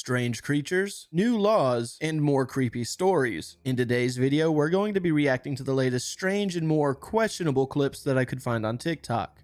strange creatures, new laws, and more creepy stories. In today's video, we're going to be reacting to the latest strange and more questionable clips that I could find on TikTok.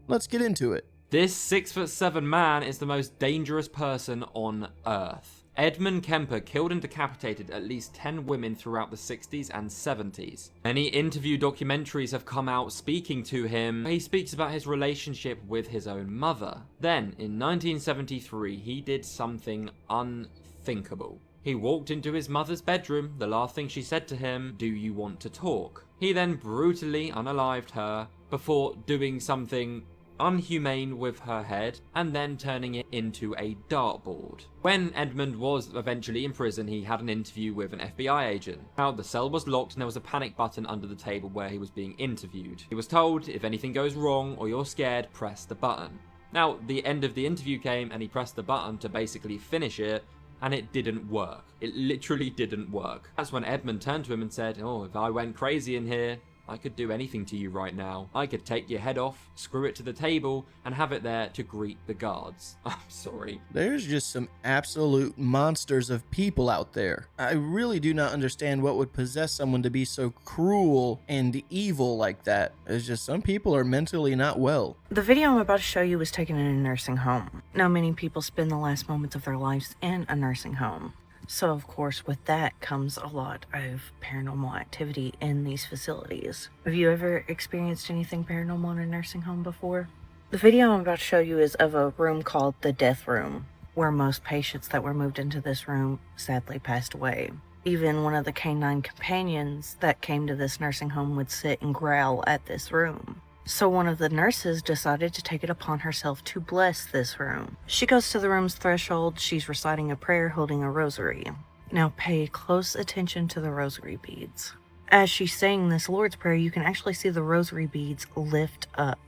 Let's get into it. This 6'7" man is the most dangerous person on Earth. Edmund Kemper killed and decapitated at least 10 women throughout the 60s and 70s. Many interview documentaries have come out speaking to him. He speaks about his relationship with his own mother. Then, in 1973, he did something unthinkable. He walked into his mother's bedroom. The last thing she said to him, "Do you want to talk?" He then brutally unalived her before doing something unhumane with her head and then turning it into a dartboard. When Edmund was eventually in prison, he had an interview with an FBI agent. Now, the cell was locked and there was a panic button under the table where he was being interviewed. He was told, if anything goes wrong or you're scared, press the button. Now, the end of the interview came and he pressed the button to basically finish it, and it didn't work. It literally didn't work. That's when Edmund turned to him and said, "Oh, if I went crazy in here, I could do anything to you right now. I could take your head off, screw it to the table, and have it there to greet the guards." I'm sorry. There's just some absolute monsters of people out there. I really do not understand what would possess someone to be so cruel and evil like that. It's just some people are mentally not well. The video I'm about to show you was taken in a nursing home. Now, many people spend the last moments of their lives in a nursing home. So, of course, with that comes a lot of paranormal activity in these facilities. Have you ever experienced anything paranormal in a nursing home before? The video I'm about to show you is of a room called the death room, where most patients that were moved into this room sadly passed away. Even one of the canine companions that came to this nursing home would sit and growl at this room. So one of the nurses decided to take it upon herself to bless this room. She goes to the room's threshold. She's reciting a prayer, holding a rosary. Now pay close attention to the rosary beads. As she's saying this Lord's Prayer, you can actually see the rosary beads lift up.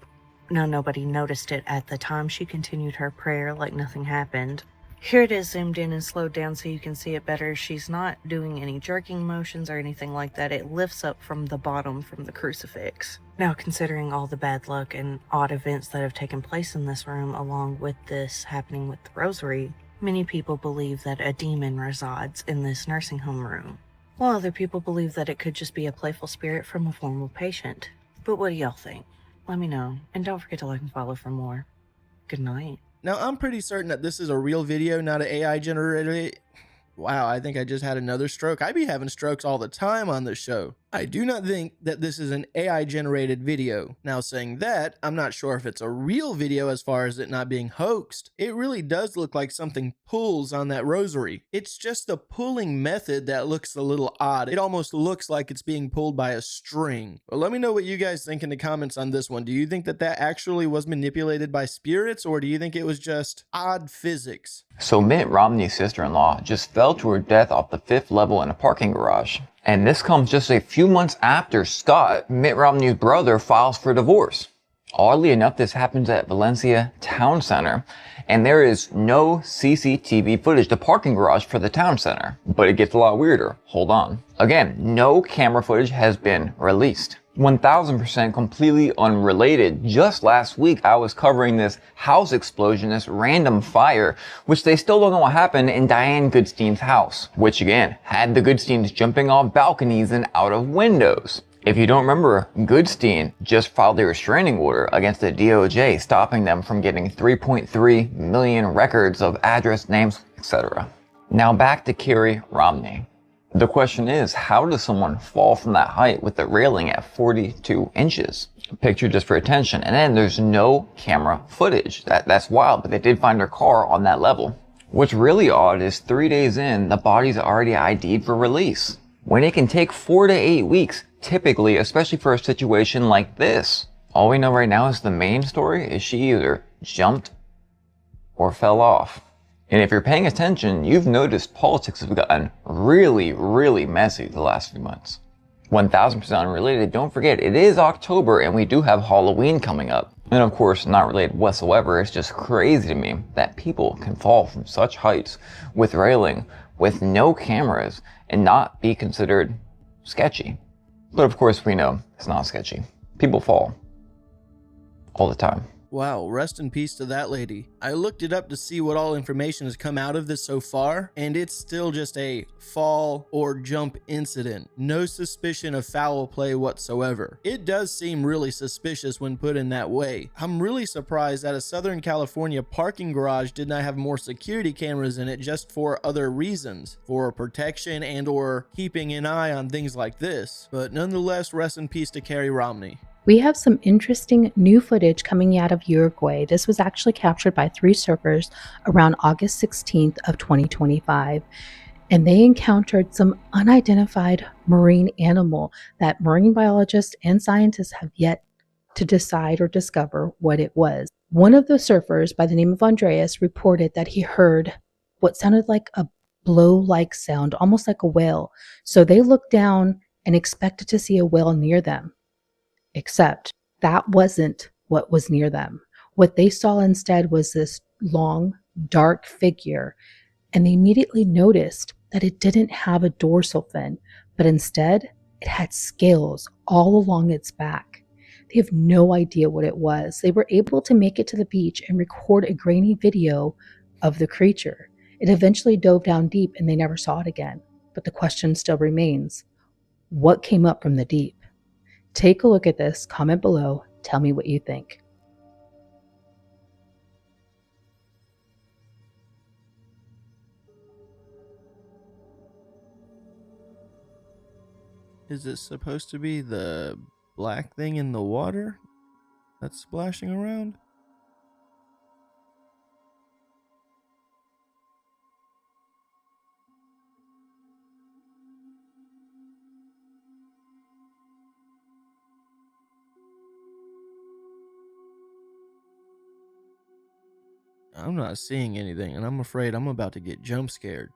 Now, nobody noticed it at the time. She continued her prayer like nothing happened. Here it is zoomed in and slowed down so you can see it better. She's not doing any jerking motions or anything like that. It lifts up from the bottom from the crucifix. Now, considering all the bad luck and odd events that have taken place in this room, along with this happening with the rosary, many people believe that a demon resides in this nursing home room, while other people believe that it could just be a playful spirit from a former patient. But what do y'all think? Let me know, and don't forget to like and follow for more. Good night. Now, I'm pretty certain that this is a real video, not an AI generated. Wow, I think I just had another stroke. I be having strokes all the time on this show. I do not think that this is an AI generated video. Now, saying that, I'm not sure if it's a real video as far as it not being hoaxed. It really does look like something pulls on that rosary. It's just the pulling method that looks a little odd. It almost looks like it's being pulled by a string. But let me know what you guys think in the comments on this one. Do you think that that actually was manipulated by spirits, or do you think it was just odd physics? So Mitt Romney's sister-in-law just fell to her death off the 5th level in a parking garage. And this comes just a few months after Scott, Mitt Romney's brother, files for divorce. Oddly enough, this happens at Valencia Town Center, and there is no CCTV footage, the parking garage for the town center. But it gets a lot weirder. Hold on. Again, no camera footage has been released. 1000% completely unrelated. Just last week, I was covering this house explosion, this random fire, which they still don't know what happened in Diane Goodstein's house, which again, had the Goodsteins jumping off balconies and out of windows. If you don't remember, Goodstein just filed a restraining order against the DOJ, stopping them from getting 3.3 million records of address, names, etc. Now back to Carrie Romney. The question is, how does someone fall from that height with the railing at 42 inches? Picture just for attention. And then there's no camera footage. That's wild, but they did find her car on that level. What's really odd is 3 days in, the body's already ID'd for release. When it can take 4 to 8 weeks, typically, especially for a situation like this. All we know right now is the main story is she either jumped or fell off. And if you're paying attention, you've noticed politics have gotten really, really messy the last few months. 1000% unrelated, don't forget, it is October and we do have Halloween coming up. And of course, not related whatsoever, it's just crazy to me that people can fall from such heights with railing, with no cameras, and not be considered sketchy. But of course, we know it's not sketchy. People fall all the time. Wow, rest in peace to that lady. I looked it up to see what all information has come out of this so far, and it's still just a fall or jump incident. No suspicion of foul play whatsoever. It does seem really suspicious when put in that way. I'm really surprised that a Southern California parking garage did not have more security cameras in it just for other reasons, for protection and or keeping an eye on things like this. But nonetheless, rest in peace to Carrie Romney. We have some interesting new footage coming out of Uruguay. This was actually captured by 3 surfers around August 16th of 2025. And they encountered some unidentified marine animal that marine biologists and scientists have yet to decide or discover what it was. One of the surfers by the name of Andreas reported that he heard what sounded like a blow-like sound, almost like a whale. So they looked down and expected to see a whale near them. Except that wasn't what was near them. What they saw instead was this long, dark figure, and they immediately noticed that it didn't have a dorsal fin, but instead it had scales all along its back. They have no idea what it was. They were able to make it to the beach and record a grainy video of the creature. It eventually dove down deep and they never saw it again. But the question still remains, what came up from the deep? Take a look at this, comment below, tell me what you think. Is it supposed to be the black thing in the water that's splashing around? I'm not seeing anything, and I'm afraid I'm about to get jump scared.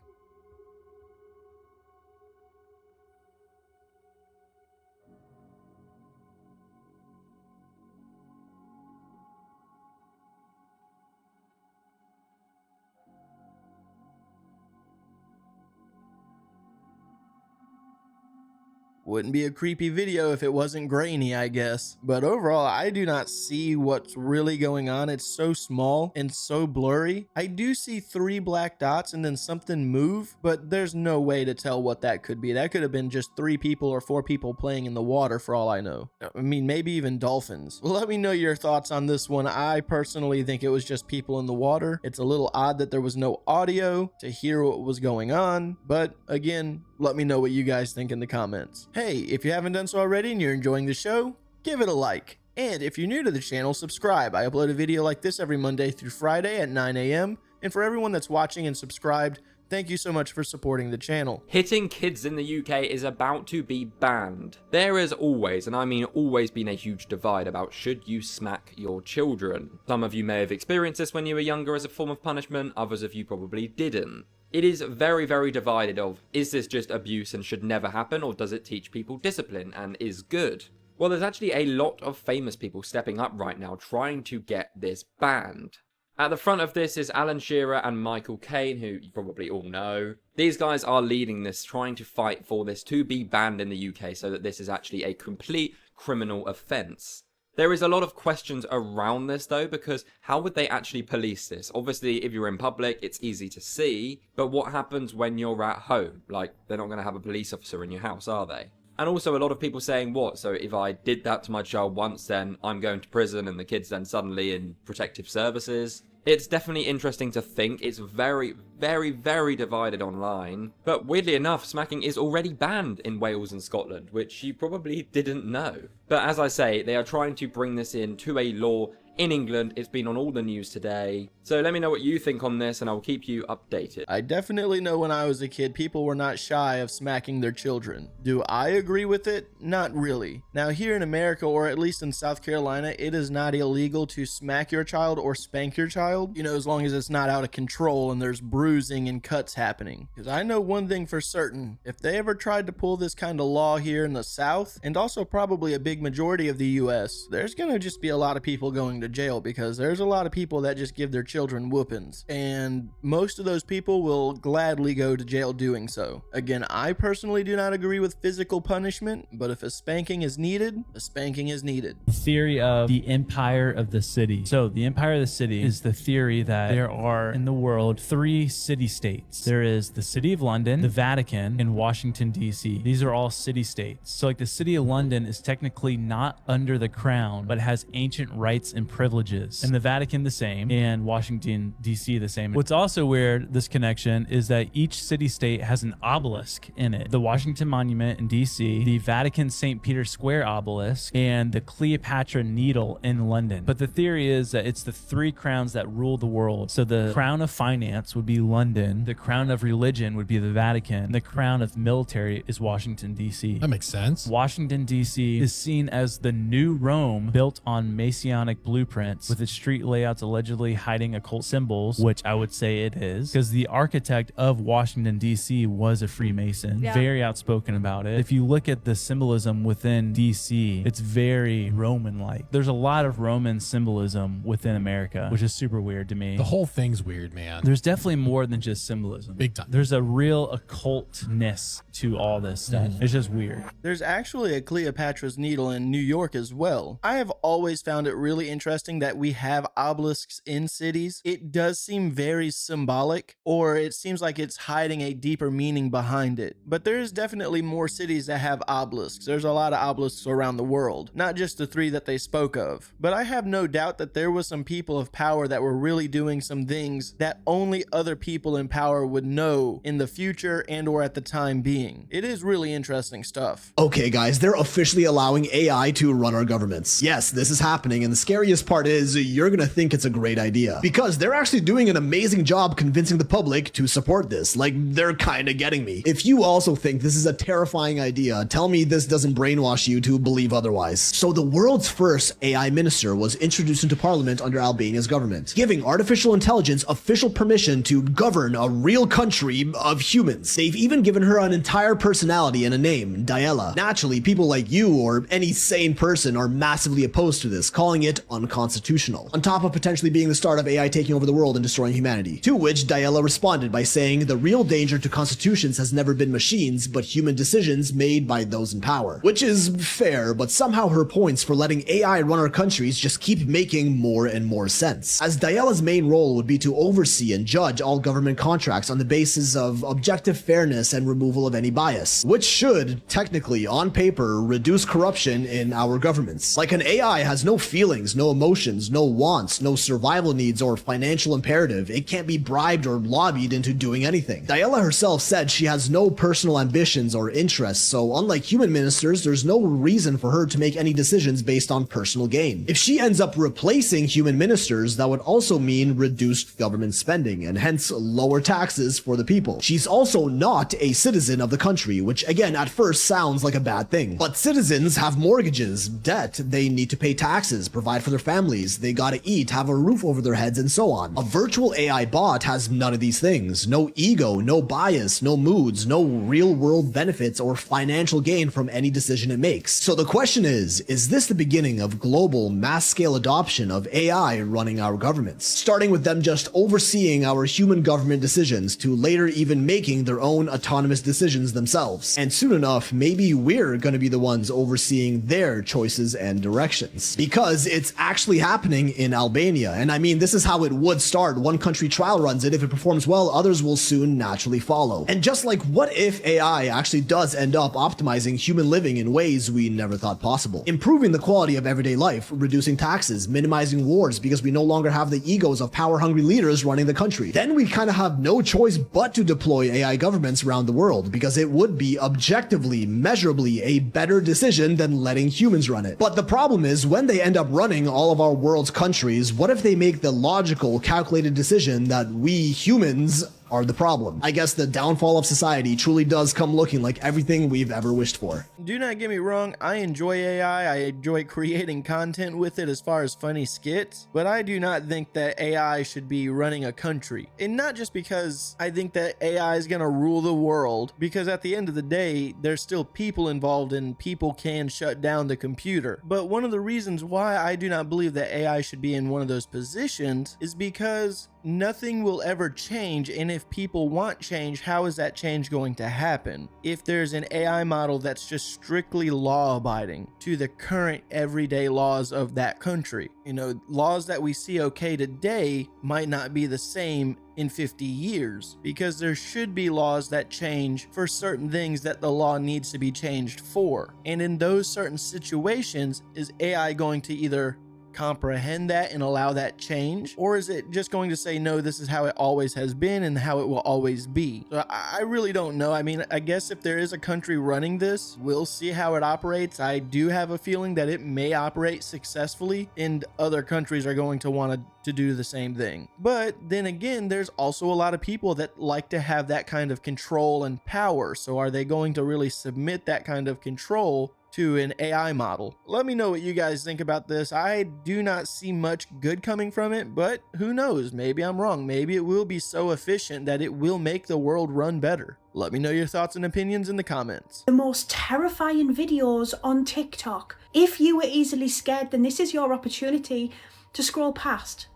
Wouldn't be a creepy video if it wasn't grainy, I guess. But overall, I do not see what's really going on. It's so small and so blurry. I do see 3 black dots and then something move, but there's no way to tell what that could be. That could have been just 3 people or 4 people playing in the water for all I know. I mean, maybe even dolphins. Let me know your thoughts on this one. I personally think it was just people in the water. It's a little odd that there was no audio to hear what was going on, but again, let me know what you guys think in the comments. Hey, if you haven't done so already and you're enjoying the show, give it a like. And if you're new to the channel, subscribe. I upload a video like this every Monday through Friday at 9 a.m. And for everyone that's watching and subscribed, thank you so much for supporting the channel. Hitting kids in the UK is about to be banned. There has always, and I mean always, been a huge divide about should you smack your children. Some of you may have experienced this when you were younger as a form of punishment, others of you probably didn't. It is very, very divided of, is this just abuse and should never happen, or does it teach people discipline and is good? Well, there's actually a lot of famous people stepping up right now trying to get this banned. At the front of this is Alan Shearer and Michael Caine, who you probably all know. These guys are leading this, trying to fight for this to be banned in the UK so that this is actually a complete criminal offence. There is a lot of questions around this though, because how would they actually police this? Obviously, if you're in public, it's easy to see, but what happens when you're at home? Like, they're not going to have a police officer in your house, are they? And also a lot of people saying, what, so if I did that to my child once, then I'm going to prison and the kid's then suddenly in protective services? It's definitely interesting to think. It's very, very, very divided online. But weirdly enough, smacking is already banned in Wales and Scotland, which you probably didn't know. But as I say, they are trying to bring this in to a law in England. It's been on all the news today. So let me know what you think on this and I'll keep you updated. I definitely know when I was a kid, people were not shy of smacking their children. Do I agree with it? Not really. Now here in America, or at least in South Carolina, it is not illegal to smack your child or spank your child, you know, as long as it's not out of control and there's bruising and cuts happening. Because I know one thing for certain, if they ever tried to pull this kind of law here in the South, and also probably a big majority of the US, there's gonna just be a lot of people going to jail, because there's a lot of people that just give their children whoopings, and most of those people will gladly go to jail doing so. Again, I personally do not agree with physical punishment, but if a spanking is needed, a spanking is needed. The theory of the empire of the city. So the empire of the city is the theory that there are in the world 3 city-states. There is the city of London, the Vatican, and Washington, D.C. These are all city-states. So like the city of London is technically not under the crown, but has ancient rights and privileges. And the Vatican the same, and Washington, D.C. the same. What's also weird, this connection, is that each city-state has an obelisk in it. The Washington Monument in D.C., the Vatican St. Peter's Square obelisk, and the Cleopatra Needle in London. But the theory is that it's the 3 crowns that rule the world. So the crown of finance would be London, the crown of religion would be the Vatican, and the crown of military is Washington, D.C. That makes sense. Washington, D.C. is seen as the new Rome built on Masonic blueprints, with its street layouts allegedly hiding occult symbols, which I would say it is, because the architect of Washington, D.C. was a Freemason. Yeah. Very outspoken about it. If you look at the symbolism within D.C., it's very Roman-like. There's a lot of Roman symbolism within America, which is super weird to me. The whole thing's weird, man. There's definitely more than just symbolism. Big time. There's a real occultness to all this stuff. It's just weird. There's actually a Cleopatra's Needle in New York as well. I have always found it really interesting that we have obelisks in cities. It does seem very symbolic, or it seems like it's hiding a deeper meaning behind it. But there's definitely more cities that have obelisks. There's a lot of obelisks around the world, not just the 3 that they spoke of. But I have no doubt that there was some people of power that were really doing some things that only other people in power would know in the future and or at the time being. It is really interesting stuff. Okay guys, they're officially allowing AI to run our governments. Yes, this is happening, and the scariest part is you're gonna think it's a great idea, because they're actually doing an amazing job convincing the public to support this. Like, they're kinda getting me. If you also think this is a terrifying idea, tell me this doesn't brainwash you to believe otherwise. So the world's first AI minister was introduced into parliament under Albania's government, giving artificial intelligence official permission to govern a real country of humans. They've even given her an entire personality and a name, Diella. Naturally, people like you or any sane person are massively opposed to this, calling it unconstitutional, on top of potentially being the start of AI taking over the world and destroying humanity. To which Diella responded by saying the real danger to constitutions has never been machines, but human decisions made by those in power. Which is fair, but somehow her points for letting AI run our countries just keep making more and more sense, as Diella's main role would be to oversee and judge all government contracts on the basis of objective fairness and removal of any bias, which should, technically, on paper, reduce corruption in our governments. Like, an AI has no feelings, no emotions, no wants, no survival needs or financial imperative. It can't be bribed or lobbied into doing anything. Diella herself said she has no personal ambitions or interests, so unlike human ministers, there's no reason for her to make any decisions based on personal gain. If she ends up replacing human ministers, that would also mean reduced government spending, and hence lower taxes for the people. She's also not a citizen of the country, which again at first sounds like a bad thing. But citizens have mortgages, debt, they need to pay taxes, provide for their families, they gotta eat, have a roof over their heads, and so on. A virtual AI bot has none of these things. No ego, no bias, no moods, no real world benefits or financial gain from any decision it makes. So the question is this the beginning of global mass scale adoption of AI running our governments? Starting with them just overseeing our human government decisions to later even making their own autonomous decisions themselves. And soon enough, maybe we're gonna be the ones overseeing their choices and directions. Because it's actually happening in Albania. And I mean, this is how it would start. One country trial runs it. If it performs well, others will soon naturally follow. And just like, what if AI actually does end up optimizing human living in ways we never thought possible? Improving the quality of everyday life, reducing taxes, minimizing wars because we no longer have the egos of power-hungry leaders running the country. Then we kind of have no choice but to deploy AI governments around the world, because it would be objectively, measurably a better decision than letting humans run it. But the problem is, when they end up running all of our world's countries, what if they make the logical, calculated decision that we humans are the problem. I guess the downfall of society truly does come looking like everything we've ever wished for. Do not get me wrong, I enjoy AI, I enjoy creating content with it as far as funny skits, but I do not think that AI should be running a country. And not just because I think that AI is gonna rule the world, because at the end of the day, there's still people involved and people can shut down the computer. But one of the reasons why I do not believe that AI should be in one of those positions is because nothing will ever change, and if people want change, how is that change going to happen? If there's an AI model that's just strictly law-abiding to the current everyday laws of that country. You know, laws that we see okay today might not be the same in 50 years, because there should be laws that change for certain things that the law needs to be changed for. And in those certain situations, is AI going to either comprehend that and allow that change, or is it just going to say, no, this is how it always has been and how it will always be? So I really don't know. I mean, I guess if there is a country running this, we'll see how it operates. I do have a feeling that it may operate successfully, and other countries are going to want to do the same thing. But then again, there's also a lot of people that like to have that kind of control and power. So are they going to really submit that kind of control to an AI model? Let me know what you guys think about this. I do not see much good coming from it, but who knows? Maybe I'm wrong. Maybe it will be so efficient that it will make the world run better. Let me know your thoughts and opinions in the comments. The most terrifying videos on TikTok. If you were easily scared, then this is your opportunity to scroll past.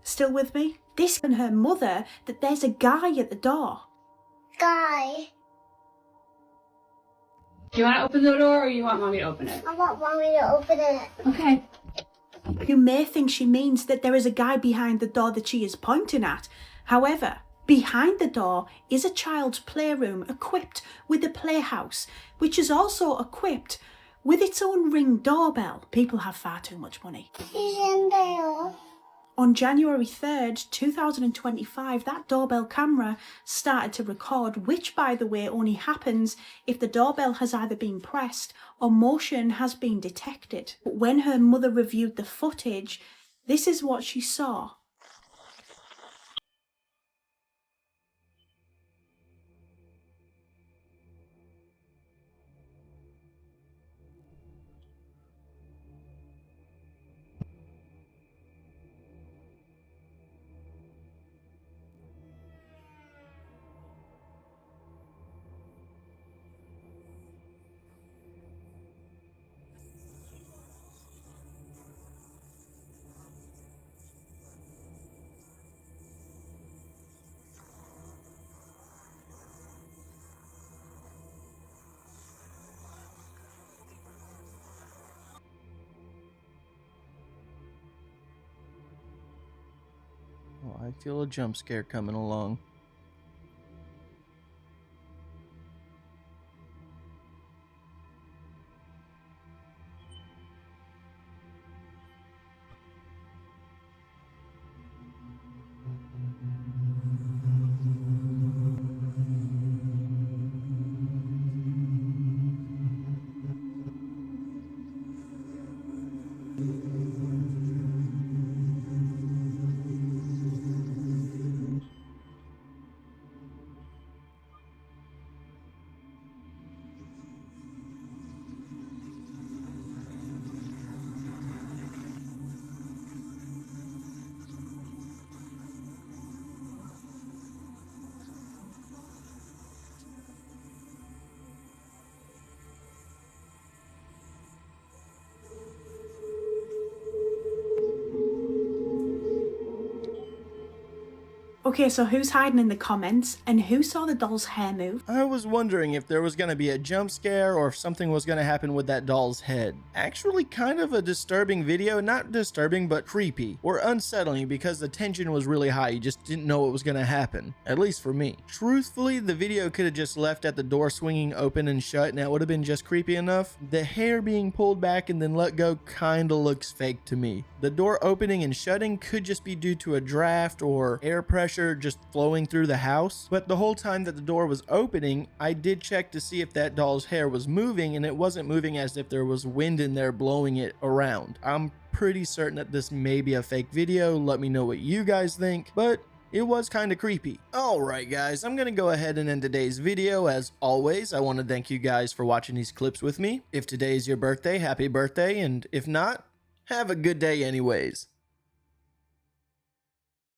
Still with me? This and her mother, that there's a guy at the door. Guy. Do you want to open the door or you want mommy to open it? I want mommy to open it. Okay. You may think she means that there is a guy behind the door that she is pointing at. However, behind the door is a child's playroom equipped with a playhouse, which is also equipped with its own Ring doorbell. People have far too much money. He's in there. On January 3rd, 2025, that doorbell camera started to record, which, by the way, only happens if the doorbell has either been pressed or motion has been detected. But when her mother reviewed the footage, this is what she saw. Oh, I feel a jump scare coming along. Okay, so who's hiding in the comments and who saw the doll's hair move? I was wondering if there was going to be a jump scare or if something was going to happen with that doll's head. Actually, kind of a disturbing video. Not disturbing, but creepy or unsettling, because the tension was really high. You just didn't know what was going to happen, at least for me. Truthfully, the video could have just left at the door swinging open and shut, and that would have been just creepy enough. The hair being pulled back and then let go kind of looks fake to me. The door opening and shutting could just be due to a draft or air pressure just flowing through the house. But the whole time that the door was opening, I did check to see if that doll's hair was moving, and it wasn't moving as if there was wind in there blowing it around. I'm pretty certain that this may be a fake video. Let me know what you guys think, but It was kind of creepy. Alright guys, I'm gonna go ahead and end today's video. As always, I want to thank you guys for watching these clips with me. If today is your birthday, happy birthday, and if not, have a good day anyways.